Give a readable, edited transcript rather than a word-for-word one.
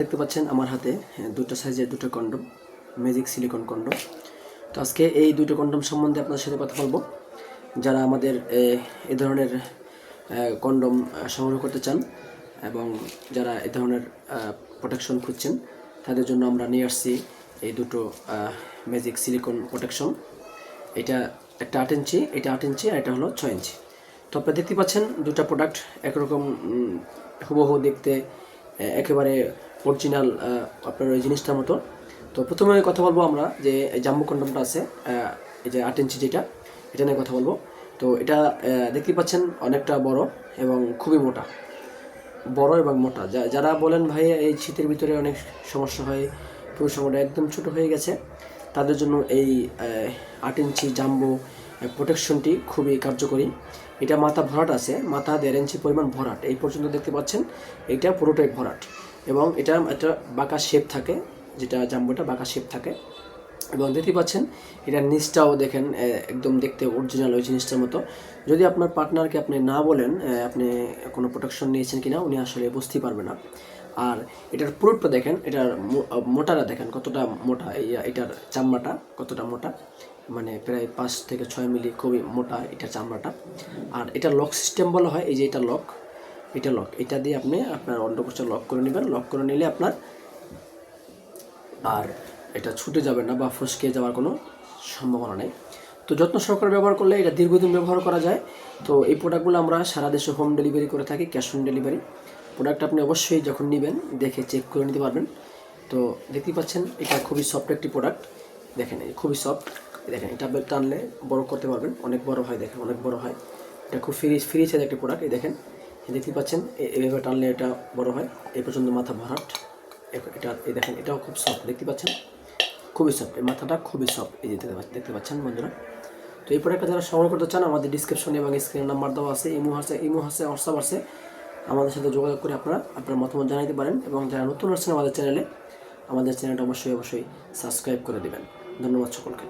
দেখতে পাচ্ছেন আমার হাতে দুটো সাইজের দুটো কন্ডম, ম্যাজিক সিলিকন কন্ডম। তো আজকে এই দুটো কন্ডম সম্বন্ধে আপনাদের সাথে কথা বলবো। যারা আমাদের এই ধরনের কন্ডম সংগ্রহ করতে চান এবং যারা এই ধরনের প্রোটেকশন খুঁজছেন, তাদের জন্য আমরা নিয়ে আসছি এই দুটো ম্যাজিক সিলিকন প্রোটেকশন। এটা একটা 8 ইঞ্চি, এটা 8 ইঞ্চি, আর এটা হলো 6 ইঞ্চি। তো আপনারা দেখতে পাচ্ছেন দুটো প্রোডাক্ট একরকম হুবহু দেখতে, একেবারে অরিজিনাল আপনার ওই জিনিসটার মতো। তো প্রথমে কথা বলবো আমরা যে জাম্বো কন্ডমটা আছে, এই যে 8 ইঞ্চি যেটা, এটা নিয়ে কথা বলবো। তো এটা দেখতে পাচ্ছেন অনেকটা বড় এবং খুবই মোটা, বড় এবং মোটা। যারা বলেন ভাই এই শীতের ভিতরে অনেক সমস্যা হয়, পুরুষ অঙ্গটা একদম ছোটো হয়ে গেছে, তাদের জন্য এই 8 ইঞ্চি জাম্বো প্রোটেকশনটি খুবই কার্যকরী। এটা মাথা ভরাট আছে, মাথা 1.5 ইঞ্চি পরিমাণ ভরাট, এই পর্যন্ত দেখতে পাচ্ছেন। এটা পুরোটাই ভরাট এবং এটা একটা বাঁকা শেপ থাকে, যেটা জাম্বোটা বাঁকা শেপ থাকে। এবং দেখতে পাচ্ছেন এটার নিচটাও দেখেন একদম দেখতে অরিজিনাল ওই জিনিসটার মতো। যদি আপনার পার্টনারকে আপনি না বলেন আপনি কোনো প্রোটেকশন নিয়েছেন কিনা, উনি আসলে বুঝতেই পারবে না। আর এটার পুরোটা দেখেন, এটার মোটাটা দেখেন কতটা মোটা, এটার চামড়াটা কতটা মোটা, মানে প্রায় 5 থেকে 6 মিলি, খুবই মোটা এটার চামড়াটা। আর এটা লক সিস্টেম বলা হয়, এই যে এটা লক, এটা দিয়ে আপনি আপনার অন্ডকোষটা লক করে নেবেন। লক করে নিলে আপনার আর এটা ছুটে যাবে না বা ফসকে যাওয়ার কোনো সম্ভাবনা নেই। তো যত্ন সহকারে ব্যবহার করলে এটা দীর্ঘদিন ব্যবহার করা যায়। তো এই প্রোডাক্টগুলো আমরা সারা দেশে হোম ডেলিভারি করে থাকি, ক্যাশ অন ডেলিভারি। প্রোডাক্ট আপনি অবশ্যই যখন নেবেন দেখে চেক করে নিতে পারবেন। তো দেখতেই পাচ্ছেন এটা খুবই সফট একটি প্রোডাক্ট, দেখেন এই খুবই সফট। দেখেন এটা টানলে বড় করতে পারবেন, অনেক বড় হয়, দেখেন অনেক বড় হয়। এটা খুব ফ্রি সাইজ একটি প্রোডাক্ট। এই দেখেন, দেখতেই পাচ্ছেন এইভাবে টানলে এটা বড় হয়, এই পর্যন্ত মাথা ভরাট। এটা এই দেখেন, এটাও খুব সফট, দেখতে পাচ্ছেন খুবই সফট, এই মাথাটা খুবই সফট, এই যে দেখতে পাচ্ছেন বন্ধুরা। তো এই প্রোডাক্টটা যারা সংগ্রহ করতে চান, আমাদের ডিসক্রিপশনে এবং স্ক্রিনে নাম্বার দেওয়া আছে, ইমো আছে, হোয়াটসঅ্যাপ আছে, আমাদের সাথে যোগাযোগ করে আপনার মতামত জানাতে পারেন। এবং যারা নতুন আসছেন আমাদের চ্যানেলটা অবশ্যই সাবস্ক্রাইব করে দেবেন। ধন্যবাদ সকলকে।